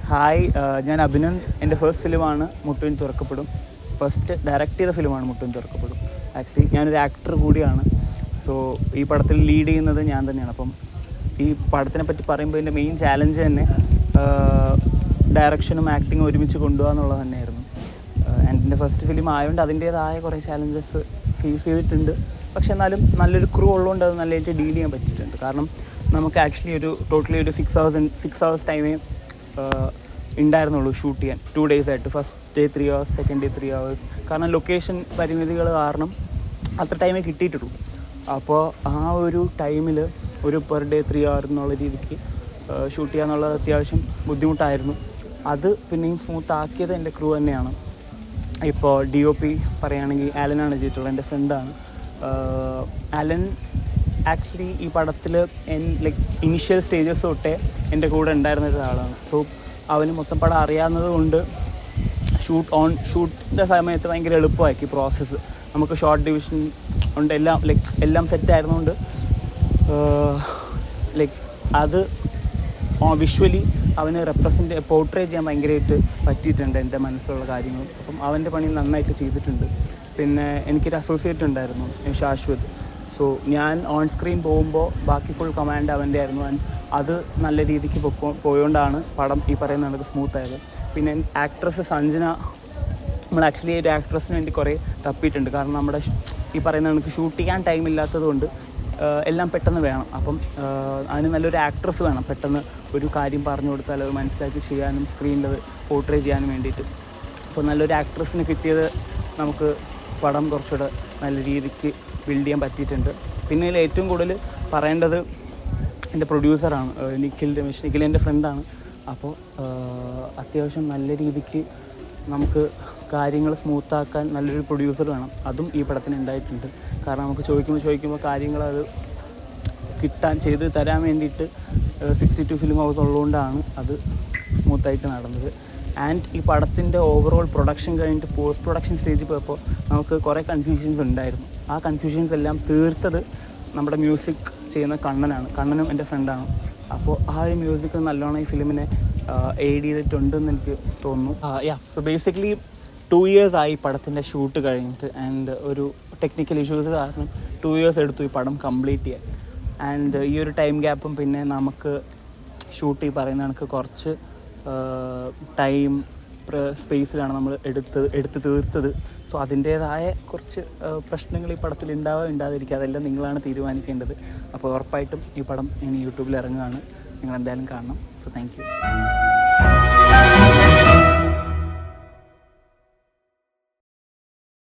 Hi, ഞാൻ അഭിനന്ദ്. എൻ്റെ first ഫിലിമാണ് മുട്ടുവിൻ തുറക്കപ്പെടും. ഫസ്റ്റ് ഡയറക്റ്റ് ചെയ്ത ഫിലിമാണ് മുട്ടുവിൻ തുറക്കപ്പെടും. ആക്ച്വലി ഞാനൊരു ആക്ടർ കൂടിയാണ്. സോ ഈ പടത്തിൽ ലീഡ് ചെയ്യുന്നത് ഞാൻ തന്നെയാണ്. അപ്പം ഈ പടത്തിനെ പറ്റി പറയുമ്പോൾ എൻ്റെ മെയിൻ ചാലഞ്ച് തന്നെ ഡയറക്ഷനും ആക്ടിങ്ങും ഒരുമിച്ച് കൊണ്ടുപോകുക എന്നുള്ളത് തന്നെയായിരുന്നു. എൻ്റെ ഫസ്റ്റ് ഫിലിം ആയതുകൊണ്ട് അതിൻ്റേതായ കുറേ ചാലഞ്ചസ് ഫേസ് ചെയ്തിട്ടുണ്ട്. പക്ഷെ എന്നാലും നല്ലൊരു ക്രൂ ഉള്ളതുകൊണ്ട് അത് നല്ലതായിട്ട് ഡീൽ ചെയ്യാൻ പറ്റിയിട്ടുണ്ട്. കാരണം നമുക്ക് ആക്ച്വലി ടോട്ടലി ഒരു 6 hours ടൈമേ ഉണ്ടായിരുന്നുള്ളൂ ഷൂട്ട് ചെയ്യാൻ. 2 days ആയിട്ട്. First day 3 hours, second day 3 hours. കാരണം ലൊക്കേഷൻ പരിമിതികൾ കാരണം അത്ര ടൈമേ കിട്ടിയിട്ടുള്ളൂ. അപ്പോൾ ആ ഒരു ടൈമിൽ ഒരു പെർ ഡേ 3 hour എന്നുള്ള രീതിക്ക് ഷൂട്ട് ചെയ്യുക എന്നുള്ളത് അത്യാവശ്യം ബുദ്ധിമുട്ടായിരുന്നു. അത് പിന്നെയും സ്മൂത്ത് ആക്കിയത് എൻ്റെ ക്രൂ തന്നെയാണ്. ഇപ്പോൾ DOP പറയുകയാണെങ്കിൽ ആലനാണ് ചെയ്തിട്ടുള്ളത്, എൻ്റെ ഫ്രണ്ടാണ്. ആലൻ ആക്ച്വലി ഈ പടത്തിൽ ലൈക്ക് ഇനീഷ്യൽ സ്റ്റേജസ് തൊട്ടേ എൻ്റെ കൂടെ ഉണ്ടായിരുന്ന ഒരാളാണ്. സോ അവന് മൊത്തം പടം അറിയാവുന്നത് കൊണ്ട് ഷൂട്ടിൻ്റെ സമയത്ത് ഭയങ്കര എളുപ്പമാക്കി പ്രോസസ്സ്. നമുക്ക് ഷോർട്ട് ഡിവിഷൻ ഉണ്ട്, എല്ലാം സെറ്റായിരുന്നുകൊണ്ട് അത് വിഷ്വലി അവന് പോർട്രേ ചെയ്യാൻ ഭയങ്കരമായിട്ട് പറ്റിയിട്ടുണ്ട് എൻ്റെ മനസ്സിലുള്ള കാര്യങ്ങൾ. അപ്പം അവൻ്റെ പണി നന്നായിട്ട് ചെയ്തിട്ടുണ്ട്. പിന്നെ എനിക്കൊരു അസോസിയേറ്റ് ഉണ്ടായിരുന്നു, ശാശ്വത്. സോ ഞാൻ ഓൺ സ്ക്രീൻ പോകുമ്പോൾ ബാക്കി ഫുൾ കമാൻഡ് അവൻ്റെ ആയിരുന്നു. അത് നല്ല രീതിക്ക് പോയോണ്ടാണ് പടം ഈ പറയുന്ന കണക്ക് സ്മൂത്തായത്. പിന്നെ ആക്ട്രസ് സഞ്ജന, നമ്മൾ ആക്ച്വലി ഒരു ആക്ട്രസിന് വേണ്ടി കുറേ തപ്പിയിട്ടുണ്ട്. കാരണം നമ്മുടെ ഈ പറയുന്ന കണക്ക് ഷൂട്ട് ചെയ്യാൻ ടൈം ഇല്ലാത്തത് കൊണ്ട് എല്ലാം പെട്ടെന്ന് വേണം. അപ്പം അതിന് നല്ലൊരു ആക്ട്രസ് വേണം, പെട്ടെന്ന് ഒരു കാര്യം പറഞ്ഞു കൊടുത്താൽ അത് മനസ്സിലാക്കി ചെയ്യാനും സ്ക്രീനിൽ പോർട്രേ ചെയ്യാനും വേണ്ടിയിട്ട്. അപ്പോൾ നല്ലൊരു ആക്ട്രസിന് കിട്ടിയത് നമുക്ക് പടം കുറച്ചുകൂടെ നല്ല രീതിക്ക് ബിൽഡ് ചെയ്യാൻ പറ്റിയിട്ടുണ്ട്. പിന്നെ ഇതിൽ ഏറ്റവും കൂടുതൽ പറയേണ്ടത് എൻ്റെ പ്രൊഡ്യൂസറാണ്, നിഖിൽ എൻ്റെ ഫ്രണ്ടാണ്. അപ്പോൾ അത്യാവശ്യം നല്ല രീതിക്ക് നമുക്ക് കാര്യങ്ങൾ സ്മൂത്താക്കാൻ നല്ലൊരു പ്രൊഡ്യൂസർ വേണം. അതും ഈ പടത്തിന് ഉണ്ടായിട്ടുണ്ട്. കാരണം നമുക്ക് ചോദിക്കുമ്പോൾ കാര്യങ്ങൾ അത് ചെയ്ത് തരാൻ വേണ്ടിയിട്ട് 62 ഫിലിം ഹൗസ് ഉള്ളതുകൊണ്ടാണ് അത് സ്മൂത്തായിട്ട് നടന്നത്. ആൻഡ് ഈ പടത്തിൻ്റെ ഓവറോൾ പ്രൊഡക്ഷൻ കഴിഞ്ഞിട്ട് പോസ്റ്റ് പ്രൊഡക്ഷൻ സ്റ്റേജിൽ പോയപ്പോൾ നമുക്ക് കുറേ കൺഫ്യൂഷൻസ് ഉണ്ടായിരുന്നു. ആ കൺഫ്യൂഷൻസ് എല്ലാം തീർത്തത് നമ്മുടെ മ്യൂസിക് ചെയ്യുന്ന കണ്ണനും എൻ്റെ ഫ്രണ്ടാണ്. അപ്പോൾ ആ ഒരു മ്യൂസിക് നല്ലോണം ഈ ഫിലിമിനെ എയ്ഡ് ചെയ്തിട്ടുണ്ടെന്ന് എനിക്ക് തോന്നുന്നു. സോ ബേസിക്കലി 2 years ആയി പടത്തിൻ്റെ ഷൂട്ട് കഴിഞ്ഞിട്ട്. ആൻഡ് ഒരു ടെക്നിക്കൽ ഇഷ്യൂസ് കാരണം 2 years എടുത്തു ഈ പടം കംപ്ലീറ്റ് ചെയ്യാൻ. ആൻഡ് ഈ ഒരു ടൈം ഗ്യാപ്പും പിന്നെ നമുക്ക് ഷൂട്ട് ഈ പറയുന്ന കണക്ക് കുറച്ച് ടൈം സ്പേസിലാണ് നമ്മൾ എടുത്ത് തീർത്തത്. സോ അതിൻ്റേതായ കുറച്ച് പ്രശ്നങ്ങൾ ഈ പടത്തിൽ ഉണ്ടാകാതിരിക്കുക, അതെല്ലാം നിങ്ങളാണ് തീരുമാനിക്കേണ്ടത്. അപ്പോൾ ഉറപ്പായിട്ടും ഈ പടം ഇനി യൂട്യൂബിൽ ഇറങ്ങുകയാണ്, നിങ്ങൾ എന്തായാലും കാണണം. So thank you.